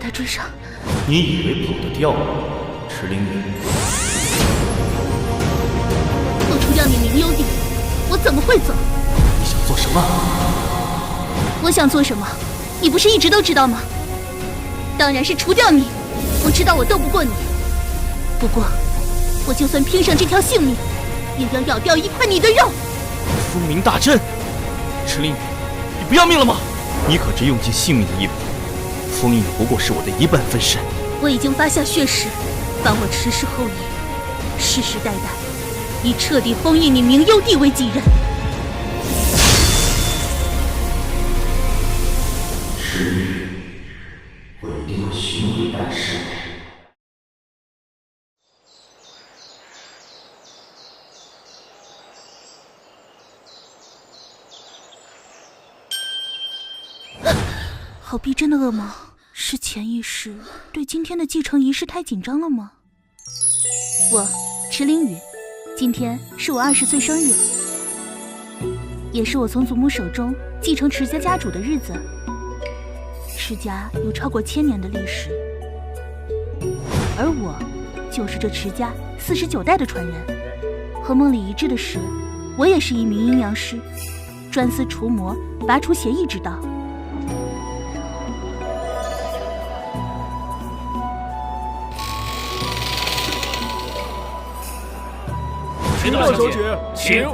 他追上。你以为跑得掉吗，池灵雨？不除掉你明幽帝，我怎么会走？你想做什么？我想做什么，你不是一直都知道吗？当然是除掉你。我知道我斗不过你，不过我就算拼上这条性命，也要咬掉一块你的肉。风鸣大阵，池灵雨，你不要命了吗？你可知用尽性命的一步，封印不过是我的一半分身。我已经发下血誓，帮我池氏后裔，世世代代以彻底封印你明幽帝为己任。池灵雨，我一定会寻回半生。好逼真的噩梦，是潜意识对今天的继承仪式太紧张了吗？我池灵雨，今天是我20岁生日，也是我从祖母手中继承池家家主的日子。池家有超过1000年的历史，而我就是这池家49代的传人。和梦里一致的是，我也是一名阴阳师，专司除魔、拔除邪异之道。秦大小姐，请。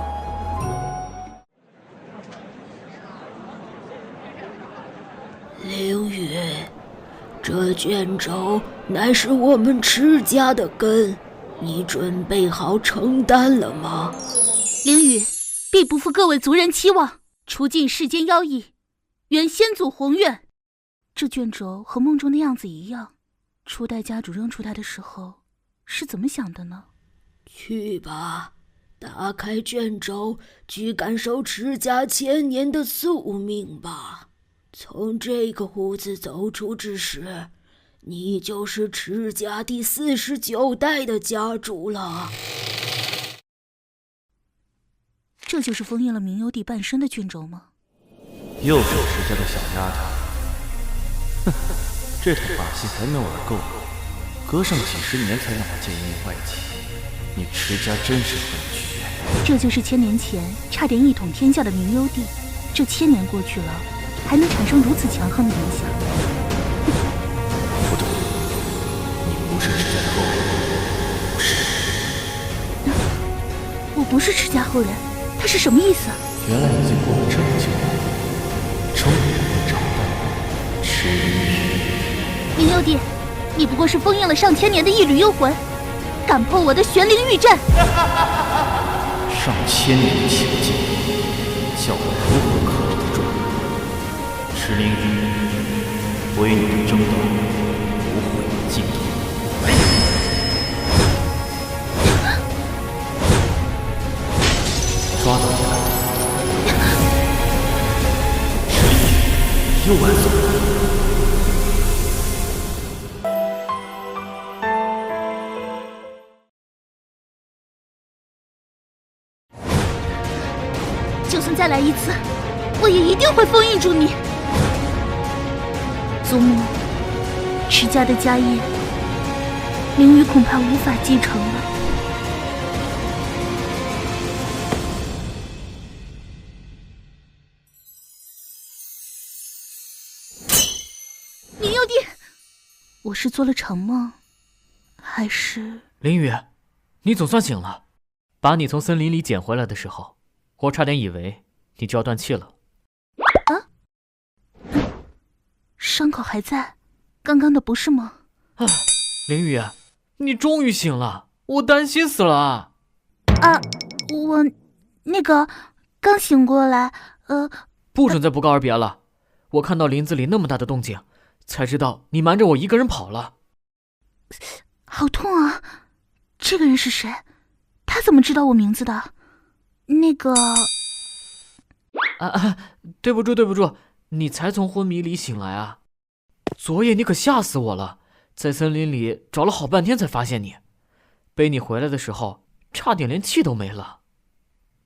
灵雨，这卷轴乃是我们池家的根，你准备好承担了吗？灵雨必不负各位族人期望，除尽世间妖异，圆先祖宏愿。这卷轴和梦中的样子一样，初代家主扔出它的时候是怎么想的呢？去吧，打开卷轴，去感受池家1000年的宿命吧。从这个屋子走出之时，你就是池家第49代的家主了。这就是封印了明幽帝半生的卷轴吗？又是池家的小丫头，哼，这套把戏还没玩够，隔上几十年才让我见一面外戚，你池家真是混局。这就是1000年前差点一统天下的明幽帝，这1000年过去了，还能产生如此强横的影响。不对，你不是池家的后人，不是。我不是池家后人，他是什么意思？原来已经过了这么久，终于让我找到池玉。明幽帝，你不过是封印了上千年的一缕幽魂，敢破我的玄灵玉阵！上千年的情境，叫我如何克制得住？池灵雨，我与你的争斗不会有尽头。抓到你了，池灵雨，又晚走了。就算再来一次，我也一定会封印住你。祖母，池家的家业，灵雨恐怕无法继承了。明幽帝，我是做了场梦，还是……灵雨，你总算醒了。把你从森林里捡回来的时候，我差点以为你就要断气了。啊？伤口还在？刚刚的不是吗？啊，灵雨，你终于醒了，我担心死了啊！啊，我那个刚醒过来，不准再不告而别了。我看到林子里那么大的动静，才知道你瞒着我一个人跑了。好痛啊！这个人是谁？他怎么知道我名字的？那个……对不住，你才从昏迷里醒来啊！昨夜你可吓死我了，在森林里找了好半天才发现你，背你回来的时候，差点连气都没了。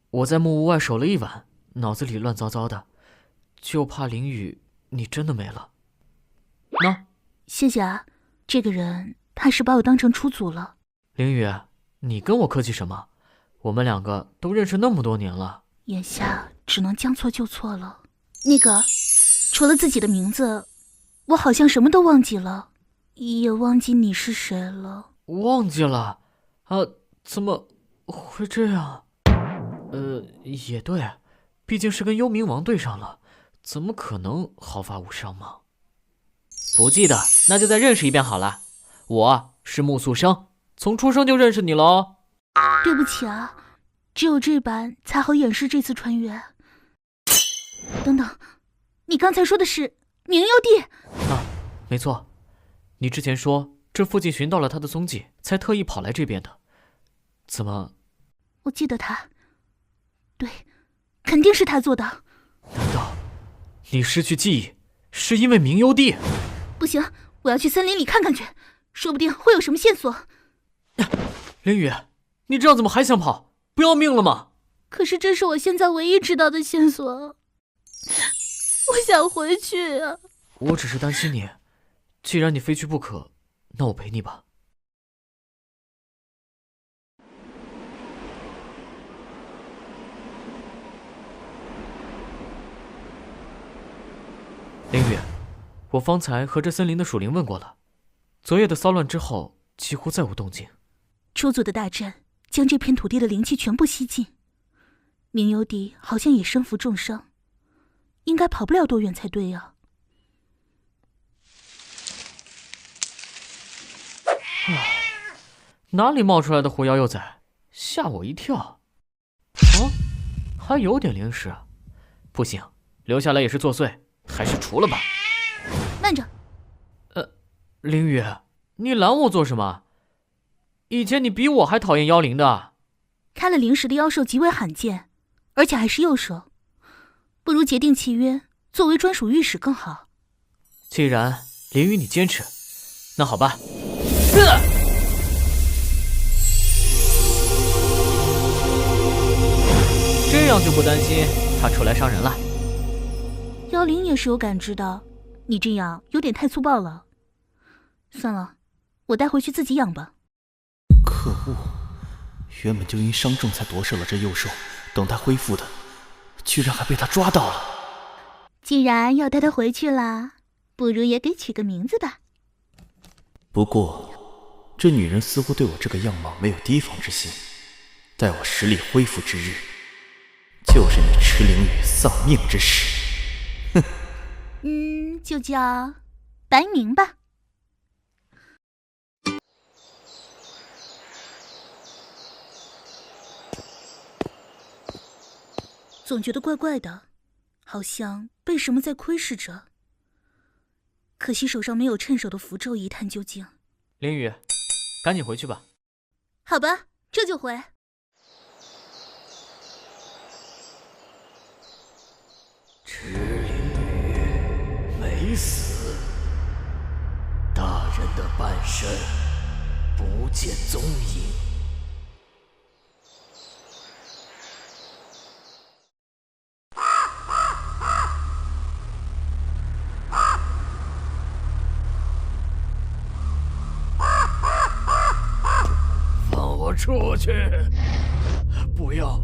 我在木屋外守了一晚，脑子里乱糟糟的，就怕淋雨你真的没了。那，谢谢啊，这个人他是把我当成出祖了。凌雨，你跟我客气什么？我们两个都认识那么多年了。眼下只能将错就错了。那个，除了自己的名字，我好像什么都忘记了，也忘记你是谁了。忘记了？啊，怎么会这样？也对，毕竟是跟幽冥王对上了，怎么可能毫发无伤嘛？不记得，那就再认识一遍好了。我是穆素生，从出生就认识你喽。对不起啊，只有这般才好掩饰这次穿越。等等，你刚才说的是冥幽帝？啊，没错。你之前说这附近寻到了他的踪迹，才特意跑来这边的。怎么？我记得他。对，肯定是他做的。难道你失去记忆是因为冥幽帝？不行，我要去森林里看看去，说不定会有什么线索。凌雨，你这样怎么还想跑？不要命了吗？可是这是我现在唯一知道的线索，我想回去啊。我只是担心你，既然你非去不可，那我陪你吧。凌雨，我方才和这森林的属灵问过了，昨夜的骚乱之后几乎再无动静。出祖的大阵将这片土地的灵气全部吸尽，冥幽帝好像也身负重伤，应该跑不了多远才对啊。哪里冒出来的狐妖幼崽，吓我一跳。还有点灵识，不行，留下来也是作祟，还是除了吧。慢着，凌雨，你拦我做什么？以前你比我还讨厌妖灵的。开了灵石的妖兽极为罕见，而且还是右手，不如结订契约，作为专属御史更好。既然凌雨你坚持，那好吧。这样就不担心他出来伤人了。妖灵也是有感知的，你这样有点太粗暴了。算了，我带回去自己养吧。可恶，原本就因伤重才夺舍了这幼兽，等他恢复的，居然还被他抓到了。既然要带他回去了，不如也给取个名字吧。不过，这女人似乎对我这个样貌没有提防之心。待我实力恢复之日，就是你池灵雨丧命之时。哼。就叫白明吧。总觉得怪怪的，好像被什么在窥视着。可惜手上没有趁手的符咒，一探究竟。凌雨，赶紧回去吧。好吧，这就回。池灵雨没死，大人的半身不见踪影。出去！不要！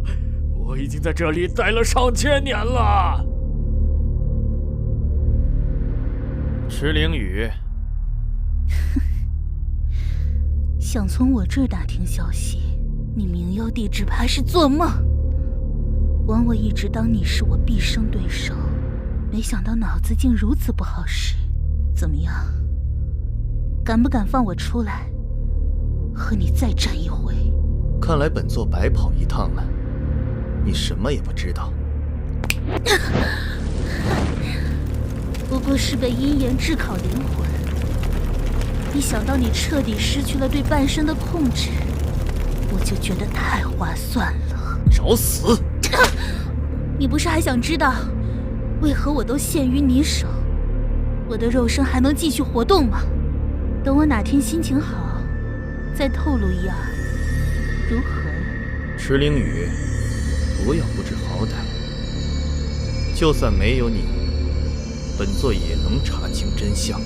我已经在这里待了上千年了。池灵雨，想从我这儿打听消息，你冥妖帝只怕是做梦。枉我一直当你是我毕生对手，没想到脑子竟如此不好使。怎么样？敢不敢放我出来？和你再战一回。看来本座白跑一趟了，你什么也不知道。不过是被阴炎炙烤灵魂，一想到你彻底失去了对半身的控制，我就觉得太划算了。找死！你不是还想知道为何我都陷于你手，我的肉身还能继续活动吗？等我哪天心情好，再透露一二，如何？池灵雨，不要不知好歹。就算没有你，本座也能查清真相。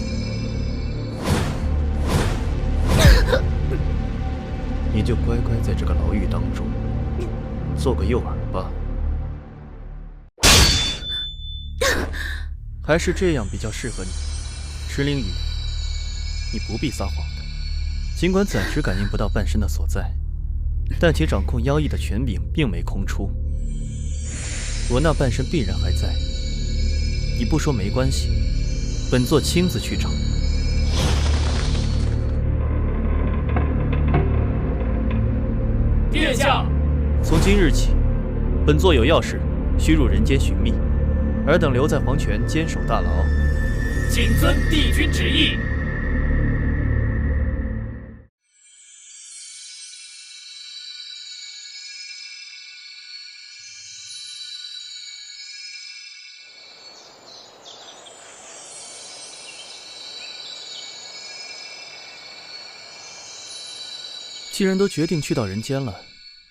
你就乖乖在这个牢狱当中做个诱饵吧。还是这样比较适合你，池灵雨，你不必撒谎的。尽管暂时感应不到半身的所在，但其掌控妖异的权柄并没空出，我那半身必然还在。你不说没关系，本座亲自去找。殿下，从今日起，本座有要事，需入人间寻觅，尔等留在黄泉坚守大牢。谨遵帝君旨意。既然都决定去到人间了，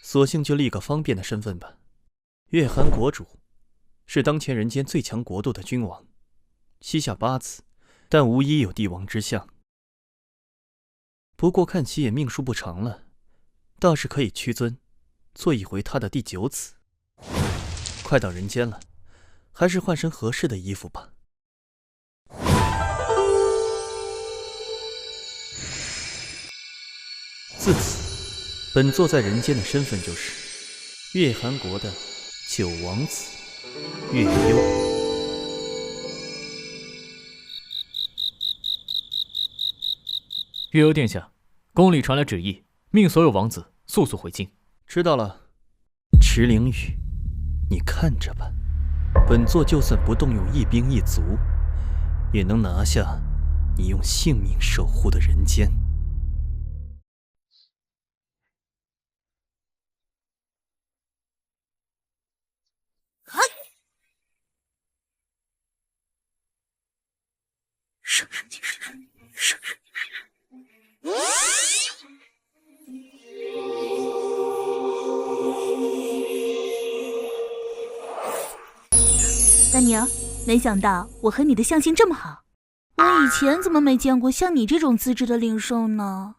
索性就立个方便的身份吧。月寒国主是当前人间最强国度的君王，膝下8子，但无一有帝王之相。不过看起也命数不长了，倒是可以屈尊，做一回他的第9子。快到人间了，还是换身合适的衣服吧。自此，本座在人间的身份就是月寒国的9王子月幽。月幽殿下，宫里传来旨意，命所有王子速速回京。知道了，池灵雨，你看着吧，本座就算不动用一兵一卒，也能拿下你用性命守护的人间。生人即是人，生人即是人。丹宁，没想到我和你的相性这么好。我以前怎么没见过像你这种资质的灵兽呢？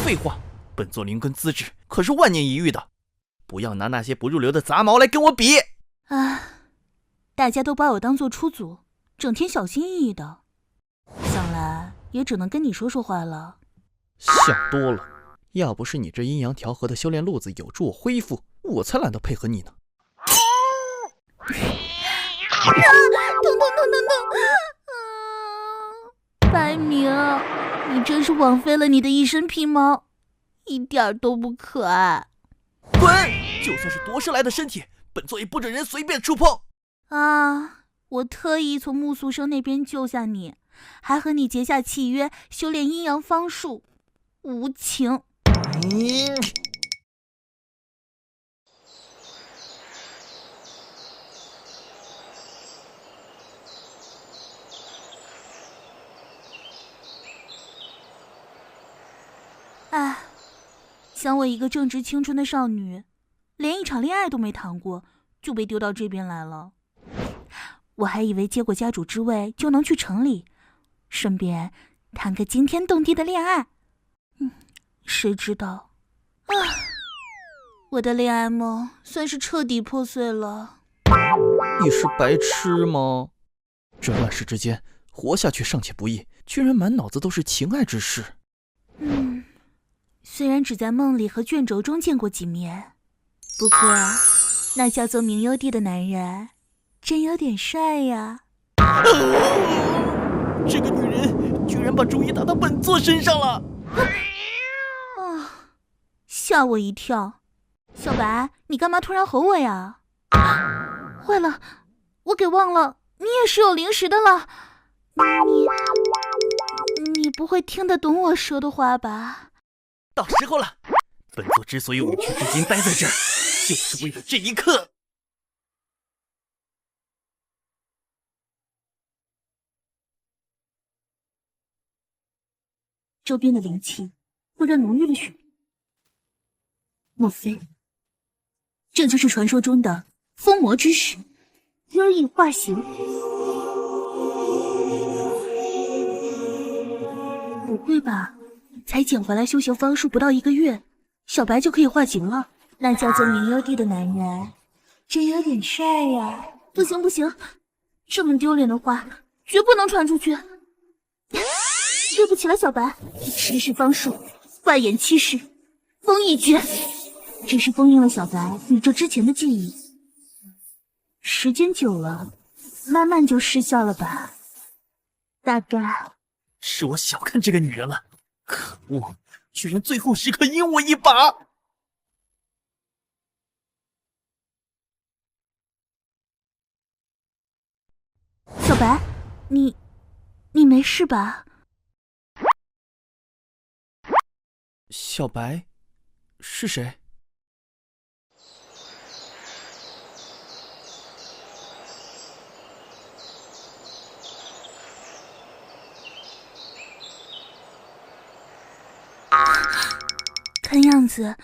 废话，本座灵根资质可是万年一遇的，不要拿那些不入流的杂毛来跟我比。大家都把我当做出祖，整天小心翼翼的。想来也只能跟你说说话了。想多了，要不是你这阴阳调和的修炼路子有助我恢复，我才懒得配合你呢。疼！白明，你真是枉费了你的一身皮毛，一点都不可爱。滚！就算是夺舍来的身体，本座也不准人随便触碰。我特意从木宿生那边救下你，还和你结下契约，修炼阴阳方术，无情。想我一个正值青春的少女，连一场恋爱都没谈过，就被丢到这边来了。我还以为接过家主之位就能去城里，顺便谈个惊天动地的恋爱。谁知道，我的恋爱梦算是彻底破碎了。你是白痴吗？这乱世之间，活下去尚且不易，居然满脑子都是情爱之事。虽然只在梦里和卷轴中见过几面，不过那叫做明幽帝的男人真有点帅呀。这个女人居然把主意打到本座身上了。吓我一跳。小白，你干嘛突然吼我呀？坏了，我给忘了你也是有灵识的了。你不会听得懂我说的话吧？到时候了，本座之所以委屈至今待在这儿，就是为了这一刻。周边的灵气忽然浓郁了许多，莫非这就是传说中的封魔之时，妖异化形？不会吧，才捡回来修行方术不到1个月，小白就可以化形了。那叫做名优帝的男人，真有点帅呀！不行不行，这么丢脸的话绝不能传出去。对不起了，小白，吃是方术，扮演欺世，封一绝，只是封印了小白与这之前的记忆。时间久了，慢慢就失效了吧？大概是我小看这个女人了，可恶，居然最后时刻阴我一把！小白，你没事吧？小白是谁？看样子，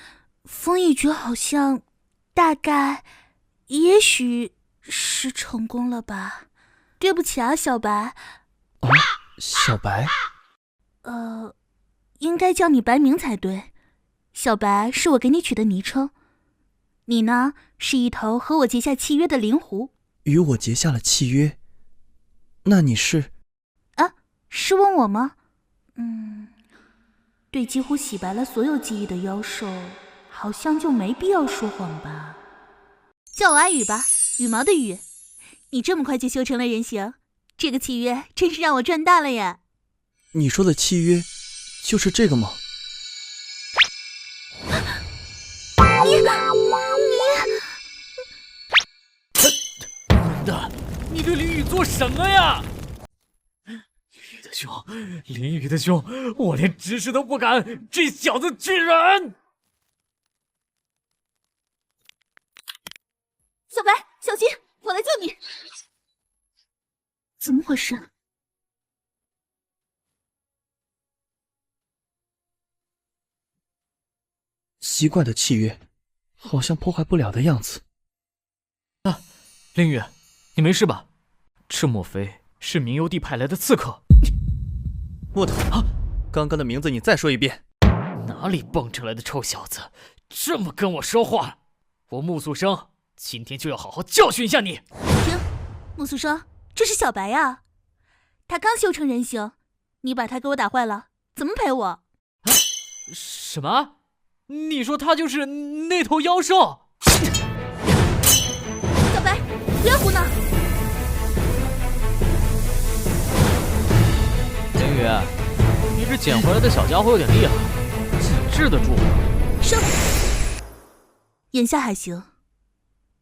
封一绝好像，大概，也许是成功了吧？对不起啊，小白。小白？应该叫你白明才对。小白是我给你取的昵称。你呢，是一头和我结下契约的灵狐。与我结下了契约？那你是？啊，是问我吗？对几乎洗白了所有记忆的妖兽，好像就没必要说谎吧。叫我阿羽吧，羽毛的羽。你这么快就修成了人形，这个契约真是让我赚大了呀！你说的契约，就是这个吗？混蛋，你对林雨做什么呀？雨的兄，林雨的兄，我连直视都不敢，这小子居然……小白，小心，我来救你！怎么回事？奇怪的契约，好像破坏不了的样子。林雨，你没事吧？这莫非是明幽帝派来的刺客？木头，刚刚的名字你再说一遍。哪里蹦出来的臭小子，这么跟我说话？我穆素生今天就要好好教训一下你！停，穆素生，这是小白呀，他刚修成人形，你把他给我打坏了，怎么赔我？什么？你说他就是那头妖兽？小白，不要胡闹！林雨，你这捡回来的小家伙有点厉害，怎么治得住我？上！眼下还行，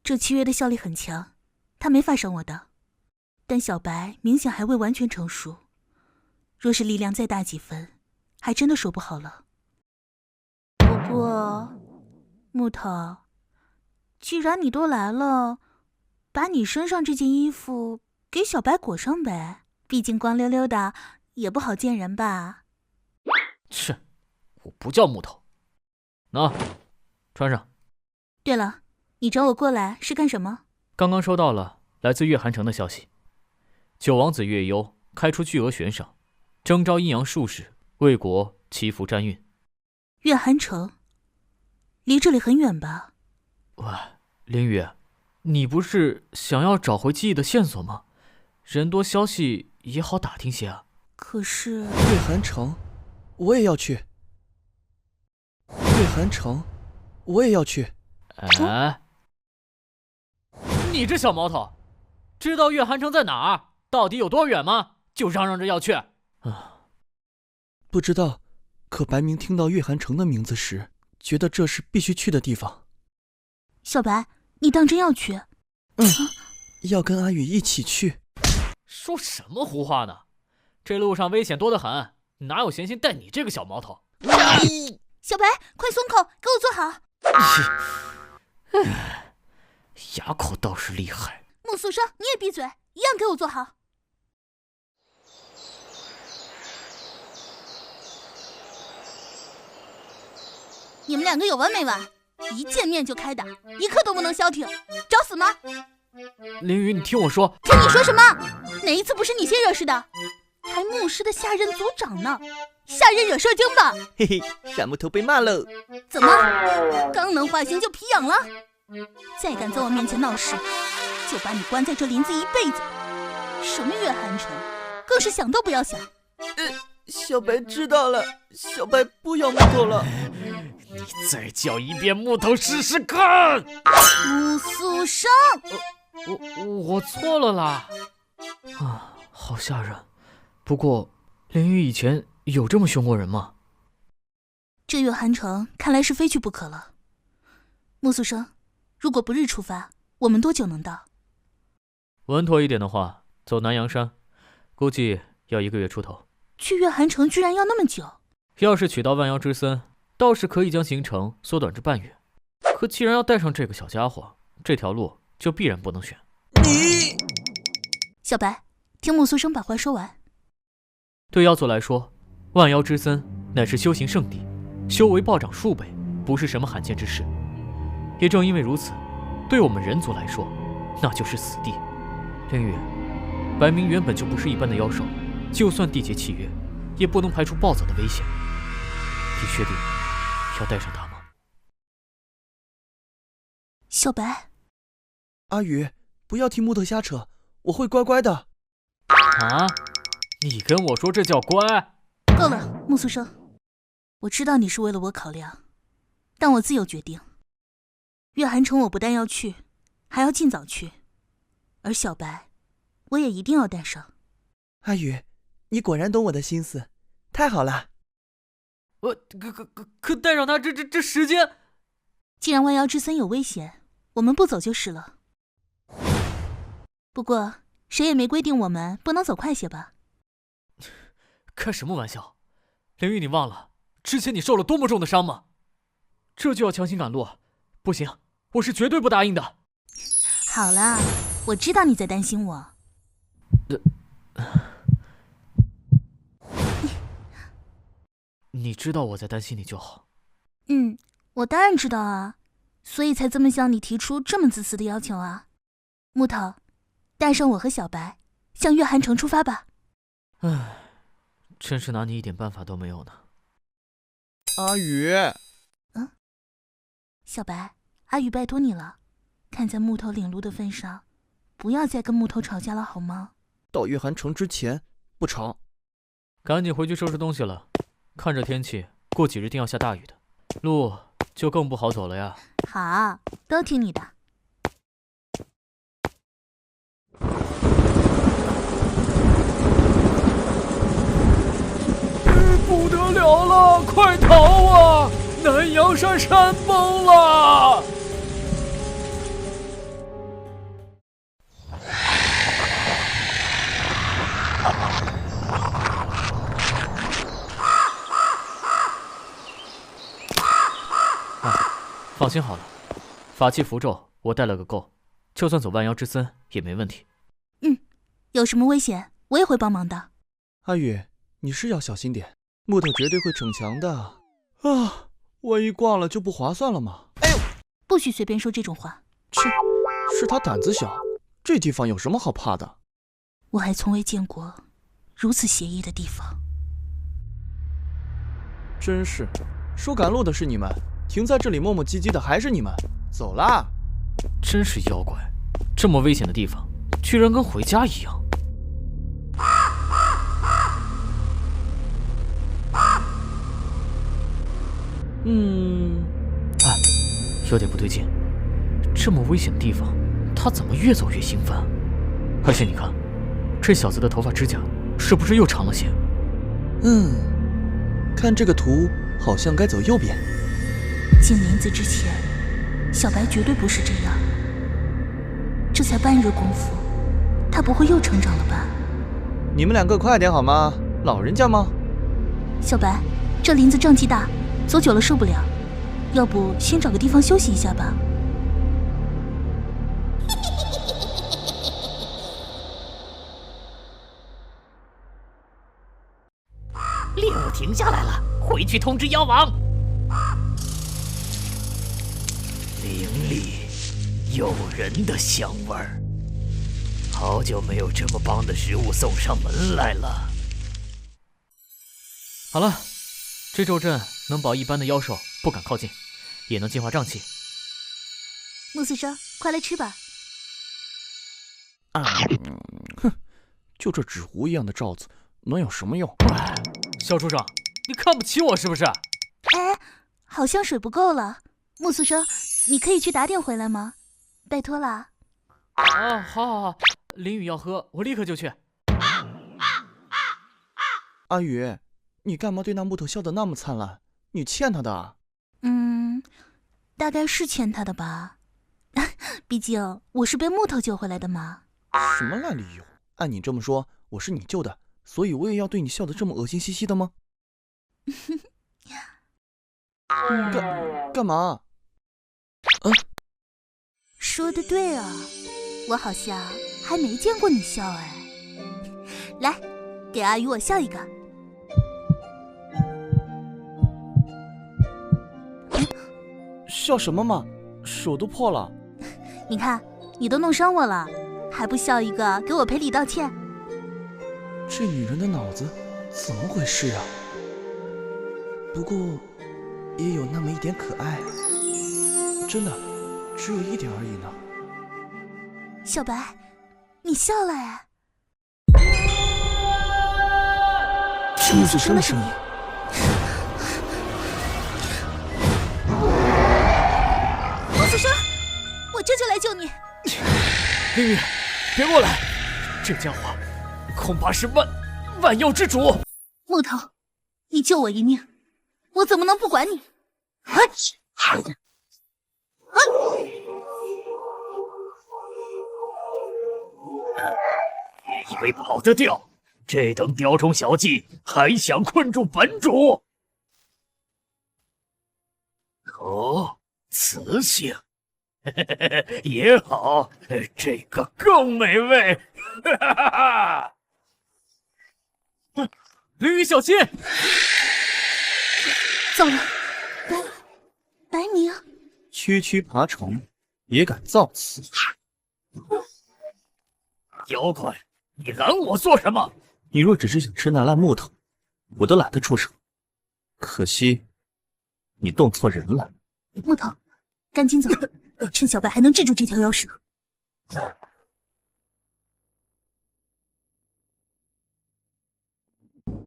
这契约的效力很强，他没法伤我的。但小白明显还未完全成熟，若是力量再大几分，还真的说不好了。不过，木头，既然你都来了，把你身上这件衣服给小白裹上呗，毕竟光溜溜的也不好见人吧。切，我不叫木头。那，穿上。对了，你找我过来是干什么？刚刚收到了来自月寒城的消息，九王子月幽开出巨额悬赏，征召阴阳术士为国祈福沾运。月寒城，离这里很远吧？喂，林雨，你不是想要找回记忆的线索吗？人多消息也好打听些啊。可是月寒城，我也要去。月寒城，我也要去。哎，你这小毛头，知道月寒城在哪儿，到底有多远吗？就嚷嚷着要去。不知道，可白明听到月寒城的名字时，觉得这是必须去的地方。小白，你当真要去？要跟阿宇一起去。说什么胡话呢？这路上危险多得很，哪有闲心带你这个小毛头？小白，快松口，给我坐好。哑口倒是厉害。穆素生，你也闭嘴，一样给我坐好。你们两个有完没完？一见面就开打，一刻都不能消停，找死吗？林雨，你听我说。听你说什么？哪一次不是你先惹事的？还牧师的下任族长呢，杀人惹受惊吧！嘿嘿，闪木头被骂喽。怎么，刚能化形就皮痒了？再敢在我面前闹事，就把你关在这林子一辈子。什么月寒城，更是想都不要想。小白知道了，小白不咬木头了。你再叫一遍木头试试看。穆素生，我错了啦！啊，好吓人。不过，林雨以前有这么凶过人吗？这月寒城看来是非去不可了。穆素生，如果不日出发，我们多久能到？稳妥一点的话，走南阳山，估计要1个月出头。去月寒城居然要那么久？要是取到万妖之森，倒是可以将行程缩短至半月。可既然要带上这个小家伙，这条路就必然不能选。你，小白，听穆素生把话说完。对妖族来说，万妖之森乃是修行圣地，修为暴涨数倍，不是什么罕见之事。也正因为如此，对我们人族来说，那就是死地。林雨，白明原本就不是一般的妖兽，就算缔结契约，也不能排除暴走的危险。你确定要带上他吗？小白，阿宇，不要听木头瞎扯，我会乖乖的。啊？你跟我说这叫乖？够了，穆素生，我知道你是为了我考量，但我自有决定。月寒城我不但要去，还要尽早去，而小白，我也一定要带上。阿宇，你果然懂我的心思，太好了。可带上他这时间……既然万妖之森有危险，我们不走就是了。不过谁也没规定我们不能走快些吧？开什么玩笑！林雨，你忘了之前你受了多么重的伤吗？这就要强行赶路，不行，我是绝对不答应的。好了，我知道你在担心我。你知道我在担心你就好。我当然知道啊，所以才这么向你提出这么自私的要求啊。木头，带上我和小白，向月寒城出发吧。唉，真是拿你一点办法都没有呢。阿宇，小白，阿宇拜托你了，看在木头领路的份上，不要再跟木头吵架了好吗？到月寒城之前不吵。赶紧回去收拾东西了，看这天气，过几日定要下大雨的，路就更不好走了呀。好，都听你的。不得了了，快逃啊！南阳山山崩了！放心好了，法器符咒我带了个够，就算走万妖之森也没问题。有什么危险，我也会帮忙的。阿宇，你是要小心点，木头绝对会逞强的啊！万一挂了就不划算了嘛。哎呦，不许随便说这种话。切，是他胆子小，这地方有什么好怕的？我还从未见过如此邪异的地方。真是，说赶路的是你们，停在这里磨磨唧唧的还是你们。走啦！真是妖怪，这么危险的地方，居然跟回家一样。哎，有点不对劲。这么危险的地方，他怎么越走越兴奋？而且你看，这小子的头发指甲是不是又长了些？看这个图，好像该走右边。进林子之前，小白绝对不是这样。这才半日功夫，他不会又成长了吧？你们两个快点好吗？老人家吗？小白，这林子瘴气大，走久了受不了，要不先找个地方休息一下吧。猎物停下来了，回去通知妖王。林里诱人的香味儿，好久没有这么棒的食物送上门来了。好了，这咒阵能保一般的妖兽不敢靠近，也能净化瘴气。穆四生，快来吃吧。哼，就这纸糊一样的罩子，能有什么用？肖处长，你看不起我是不是？哎，好像水不够了，穆四生，你可以去打点回来吗？拜托啦。啊，好，林雨要喝，我立刻就去。阿宇，你干嘛对那木头笑得那么灿烂？你欠他的啊。大概是欠他的吧。毕竟我是被木头救回来的嘛。什么烂理由？按你这么说，我是你救的，所以我也要对你笑得这么恶心兮兮的吗？干嘛？说的对啊，我好像还没见过你笑哎。来，给阿宇我笑一个。笑什么嘛？手都破了。你看，你都弄伤我了，还不笑一个给我赔礼道歉？这女人的脑子怎么回事啊？不过也有那么一点可爱，真的，只有一点而已呢。小白，你笑了哎。是穆子生的声音。穆子生，我这就来救你。林雨，别过来，这家伙恐怕是万妖之主。木头，你救我一命，我怎么能不管你？以为跑得掉？这等雕虫小技，还想困住本主？哦，雌性，也好，这个更美味。林雨小心！糟了，白明，区区爬虫也敢造次？妖怪，你拦我做什么？你若只是想吃那烂木头，我都懒得出手。可惜，你动错人了。木头，赶紧走，趁小白还能制住这条妖蛇。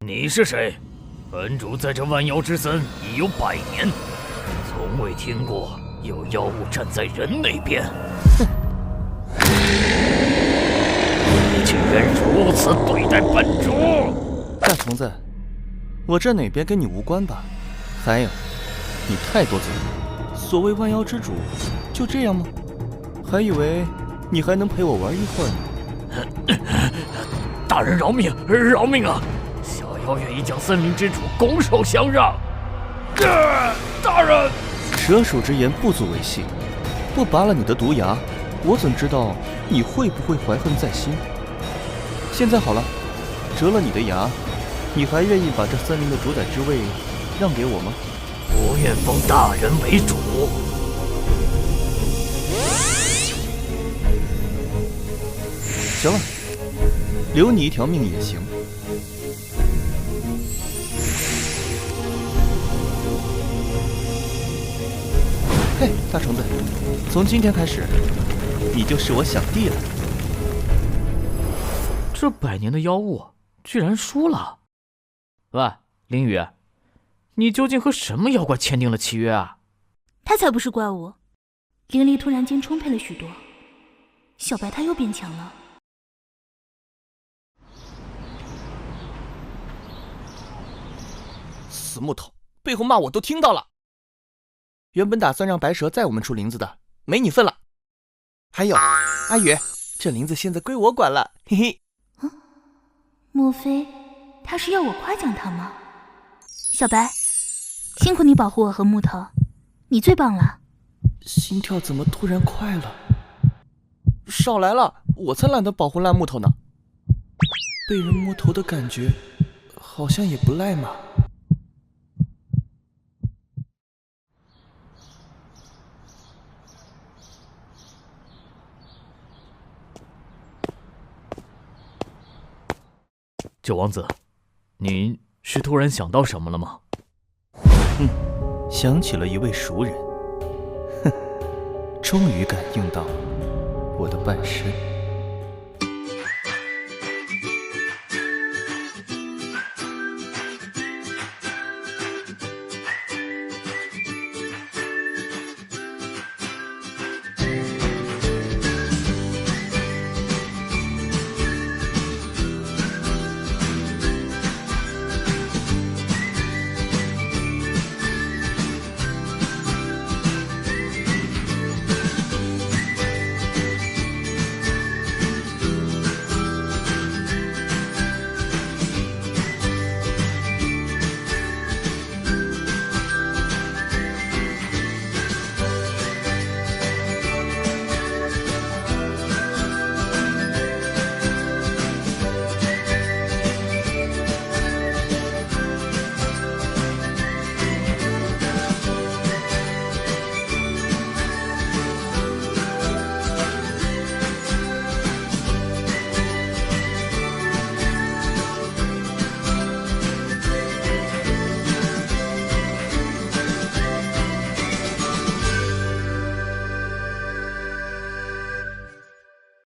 你是谁？本主在这万妖之森已有100年，从未听过有妖物站在人那边。你竟然如此对待本主！大虫子，我这哪边跟你无关吧？还有，你太多嘴了。所谓万妖之主，就这样吗？还以为你还能陪我玩一会儿呢。大人饶命，饶命啊！小妖愿意将森林之主拱手相让。大人，蛇鼠之言不足为信。不拔了你的毒牙，我怎知道你会不会怀恨在心？现在好了，折了你的牙，你还愿意把这森林的主宰之位让给我吗？不愿封大人为主。行了，留你一条命也行。嘿，大虫子，从今天开始，你就是我小弟了。这100年的妖物居然输了！喂，林雨，你究竟和什么妖怪签订了契约啊？他才不是怪物，灵力突然间充沛了许多，小白他又变强了。死木头，背后骂我都听到了。原本打算让白蛇载我们出林子的，没你份了。还有，阿宇，这林子现在归我管了，嘿嘿。莫非他是要我夸奖他吗？小白，辛苦你保护我和木头，你最棒了。心跳怎么突然快了？少来了，我才懒得保护烂木头呢。被人摸头的感觉，好像也不赖嘛。九王子，你是突然想到什么了吗？想起了一位熟人。哼，终于感应到我的半身。